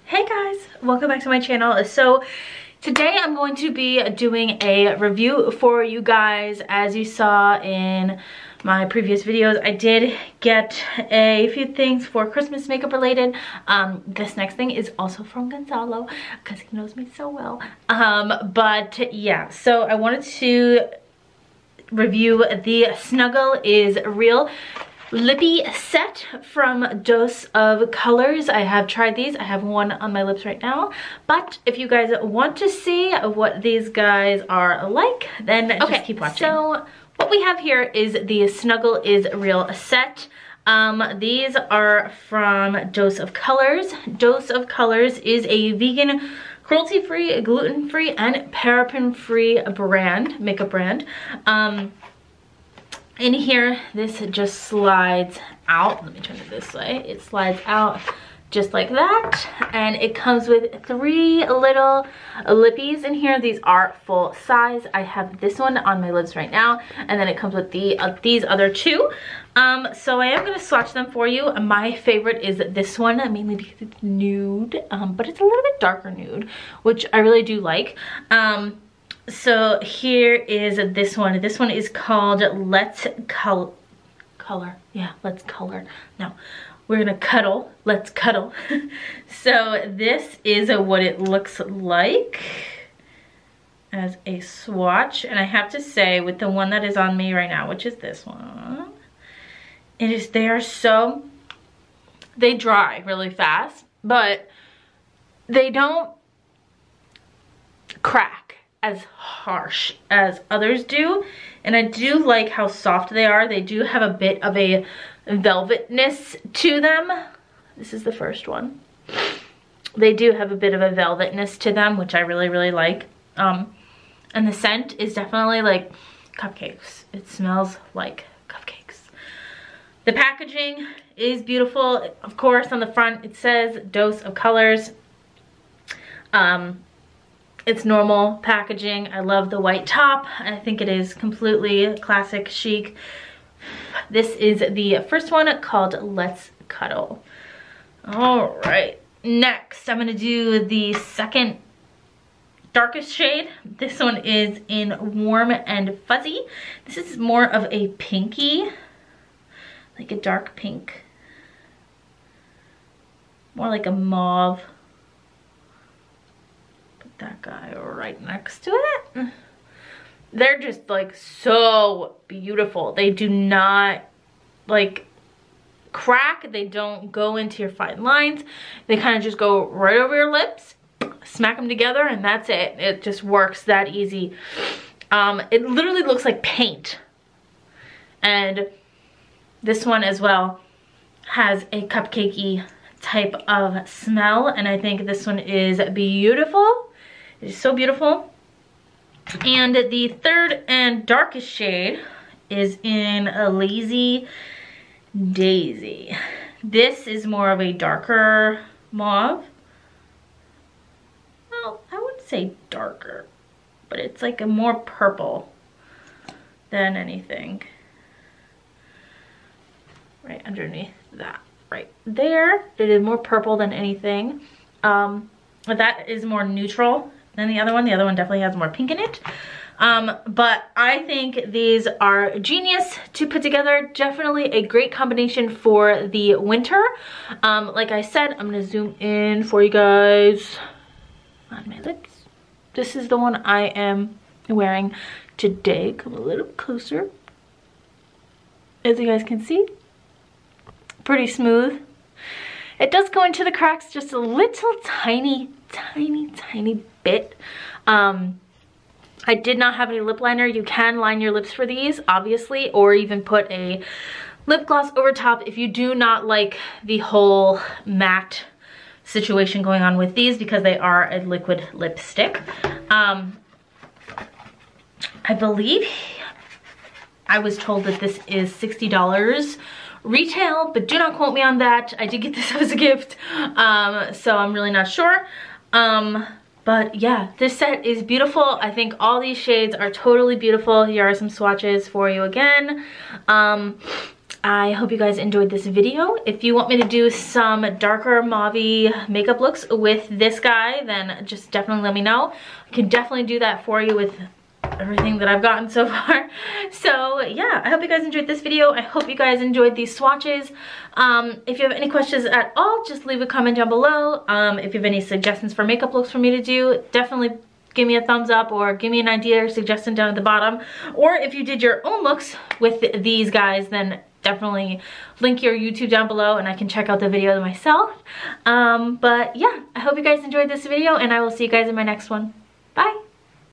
Hey guys, welcome back to my channel. So today I'm going to be doing a review for you guys. As you saw in my previous videos, I did get a few things for Christmas makeup related. This next thing is also from Gonzalo because he knows me so well. But yeah, so I wanted to review the Snuggle is Real lippy set from Dose of Colors. I have tried these. I have one on my lips right now, but if you guys want to see what these guys are like, then just keep watching. So what we have here is the Snuggle is Real set. These are from Dose of Colors. Dose of Colors is a vegan, cruelty-free, gluten-free, and paraben-free brand, makeup brand. In here, this just slides out. Let me turn it this way. It slides out just like that. And it comes with 3 little lippies in here. These are full size. I have this one on my lips right now. And then it comes with these other 2. So I am going to swatch them for you. My favorite is this one, mainly because it's nude. But it's a little bit darker nude, which I really do like. So here is this one. This one is called Let's Color. Yeah, Let's Color. No, we're gonna cuddle. Let's cuddle. So this is what it looks like as a swatch. And I have to say, with the one that is on me right now, which is this one, they dry really fast, but they don't crack as harsh as others do. And I do like how soft they are. They do have a bit of a velvetness to them. This is the first one. They do have a bit of a velvetness to them, which I really, really like. And the scent is definitely like cupcakes. It smells like cupcakes. The packaging is beautiful. Of course, on the front it says Dose of Colors. It's normal packaging. I love the white top. I think it is completely classic chic. This is the first one called Let's Cuddle. All right, next I'm gonna do the second darkest shade. This one is in Warm and Fuzzy. This is more of a pinky, like a dark pink. More like a mauve. That guy right next to it. They're just like so beautiful. They do not like crack. They don't go into your fine lines. They kind of just go right over your lips, smack them together, and that's it. It just works that easy. It literally looks like paint. And this one as well has a cupcakey type of smell, and I think this one is beautiful. It's so beautiful. And the third and darkest shade is in a Lazy Daisy. This is more of a darker mauve. Well, I wouldn't say darker, but it's like a more purple than anything. Right underneath that, right there. It is more purple than anything. That is more neutral than the other one. The other one definitely has more pink in it. But I think these are genius to put together. Definitely a great combination for the winter. Like I said, I'm gonna zoom in for you guys on my lips. This is the one I am wearing today. Come a little closer. As you guys can see, pretty smooth. It does go into the cracks just a little tiny bit. I did not have any lip liner. You can line your lips for these, obviously, or even put a lip gloss over top if you do not like the whole matte situation going on with these, because they are a liquid lipstick. I believe I was told that this is $60 retail, but do not quote me on that. I did get this as a gift, so I'm really not sure. But yeah, this set is beautiful. I think all these shades are totally beautiful. Here are some swatches for you again. I hope you guys enjoyed this video. If you want me to do some darker mauve-y makeup looks with this guy, then just definitely let me know. I can definitely do that for you with everything that I've gotten so far. So yeah, I hope you guys enjoyed this video. I hope you guys enjoyed these swatches. If you have any questions at all, just leave a comment down below. If you have any suggestions for makeup looks for me to do, definitely give me a thumbs up or give me an idea or suggestion down at the bottom. Or if you did your own looks with these guys, then definitely link your YouTube down below and I can check out the video myself. But yeah, I hope you guys enjoyed this video and I will see you guys in my next one. Bye!